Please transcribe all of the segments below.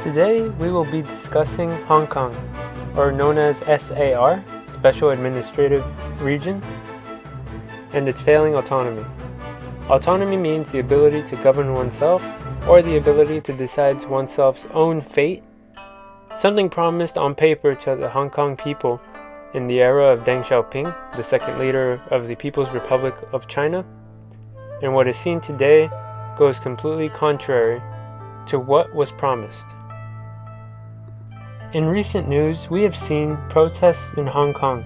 Today we will be discussing Hong Kong, or known as SAR, Special Administrative Region, and its failing autonomy. Autonomy means the ability to govern oneself, or the ability to decide oneself's own fate, something promised on paper to the Hong Kong people in the era of Deng Xiaoping, the second leader of the People's Republic of China, and what is seen today goes completely contrary to what was promised. In recent news, we have seen protests in Hong Kong,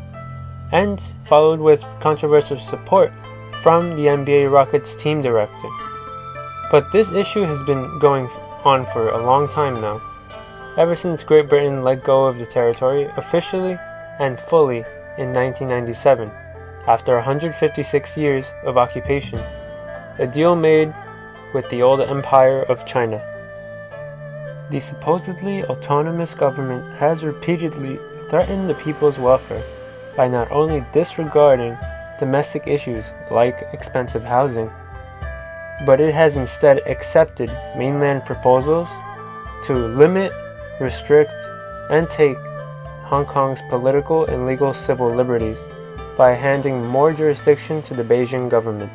and followed with controversial support from the NBA Rockets team director. But this issue has been going on for a long time now, ever since Great Britain let go of the territory officially and fully in 1997, after 156 years of occupation, a deal made with the old Empire of China. The supposedly autonomous government has repeatedly threatened the people's welfare by not only disregarding domestic issues like expensive housing, but it has instead accepted mainland proposals to limit, restrict, and take Hong Kong's political and legal civil liberties by handing more jurisdiction to the Beijing government.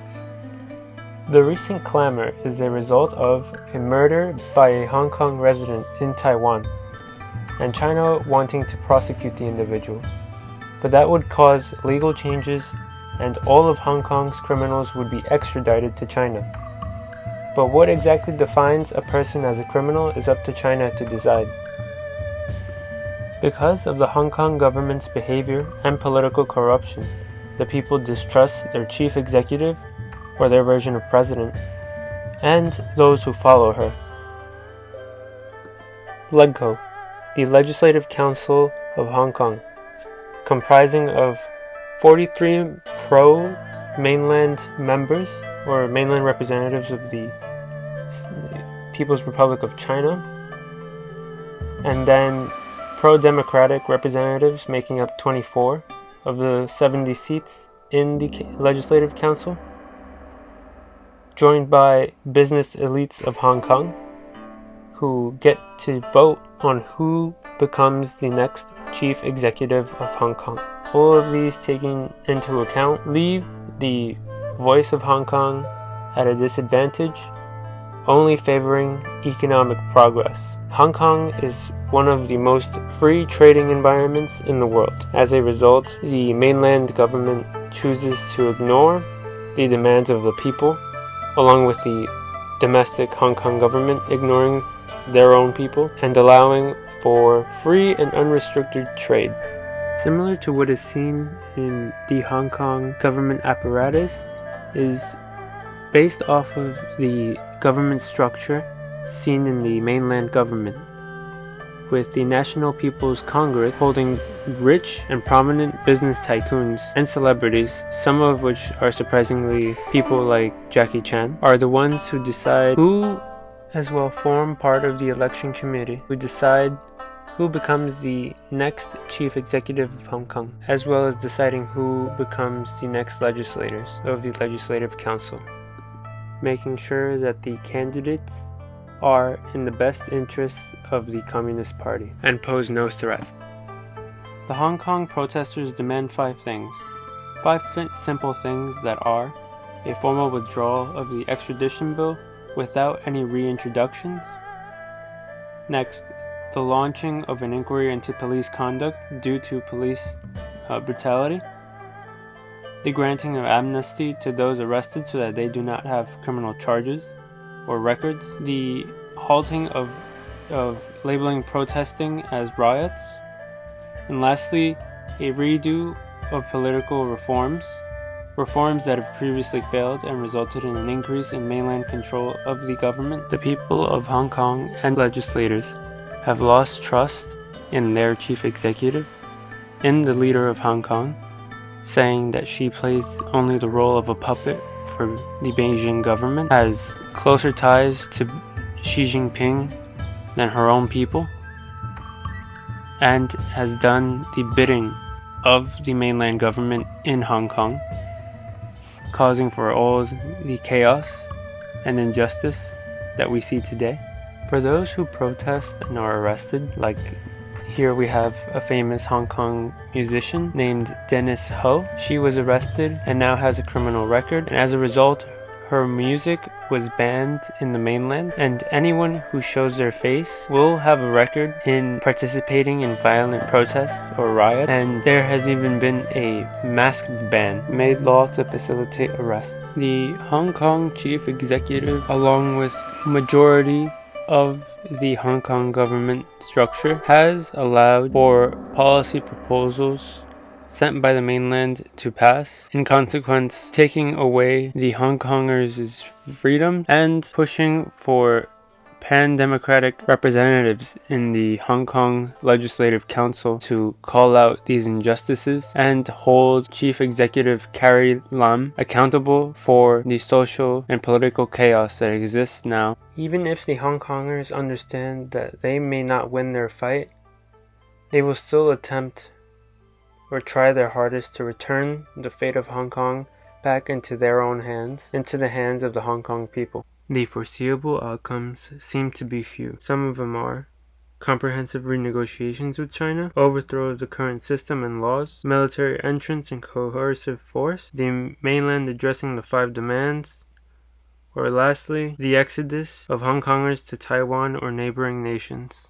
The recent clamor is a result of a murder by a Hong Kong resident in Taiwan, and China wanting to prosecute the individual. But that would cause legal changes, and all of Hong Kong's criminals would be extradited to China. But what exactly defines a person as a criminal is up to China to decide. Because of the Hong Kong government's behavior and political corruption, the people distrust their chief executive, or their version of president, and those who follow her. LegCo, the Legislative Council of Hong Kong, comprising of 43 pro-mainland members, or mainland representatives of the People's Republic of China, and then pro-democratic representatives making up 24 of the 70 seats in the Legislative Council, joined by business elites of Hong Kong, who get to vote on who becomes the next chief executive of Hong Kong. All of these taken into account leave the voice of Hong Kong at a disadvantage, only favoring economic progress. Hong Kong is one of the most free trading environments in the world. As a result, the mainland government chooses to ignore the demands of the people, along with the domestic Hong Kong government ignoring their own people and allowing for free and unrestricted trade. Similar to what is seen in the Hong Kong government apparatus, is based off of the government structure seen in the mainland government, with the National People's Congress holding rich and prominent business tycoons and celebrities, some of which are surprisingly people like Jackie Chan, are the ones who decide who as well form part of the election committee, who decide who becomes the next chief executive of Hong Kong, as well as deciding who becomes the next legislators of the Legislative Council, making sure that the candidates are in the best interests of the Communist Party and pose no threat. The Hong Kong protesters demand 5 things. 5 simple things that are a formal withdrawal of the extradition bill without any reintroductions. Next, the launching of an inquiry into police conduct due to police brutality. The granting of amnesty to those arrested so that they do not have criminal charges or records. The halting of labeling protesting as riots. And lastly, a redo of political reforms that have previously failed and resulted in an increase in mainland control of the government. The people of Hong Kong and legislators have lost trust in their chief executive, in the leader of Hong Kong, saying that she plays only the role of a puppet for the Beijing government, has closer ties to Xi Jinping than her own people, and has done the bidding of the mainland government in Hong Kong, causing for all the chaos and injustice that we see today. For those who protest and are arrested, like here we have a famous Hong Kong musician named Dennis Ho. She was arrested and now has a criminal record, and as a result, her music was banned in the mainland, and anyone who shows their face will have a record in participating in violent protests or riots, and there has even been a masked ban made law to facilitate arrests. The Hong Kong chief executive, along with majority of the Hong Kong government structure, has allowed for policy proposals sent by the mainland to pass, in consequence taking away the Hong Kongers' freedom and pushing for pan-democratic representatives in the Hong Kong Legislative Council to call out these injustices and hold Chief Executive Carrie Lam accountable for the social and political chaos that exists now. Even if the Hong Kongers understand that they may not win their fight, they will still attempt or try their hardest to return the fate of Hong Kong back into their own hands, into the hands of the Hong Kong people. The foreseeable outcomes seem to be few. Some of them are comprehensive renegotiations with China, overthrow of the current system and laws, military entrance and coercive force, the mainland addressing the 5 demands, or lastly, the exodus of Hong Kongers to Taiwan or neighboring nations.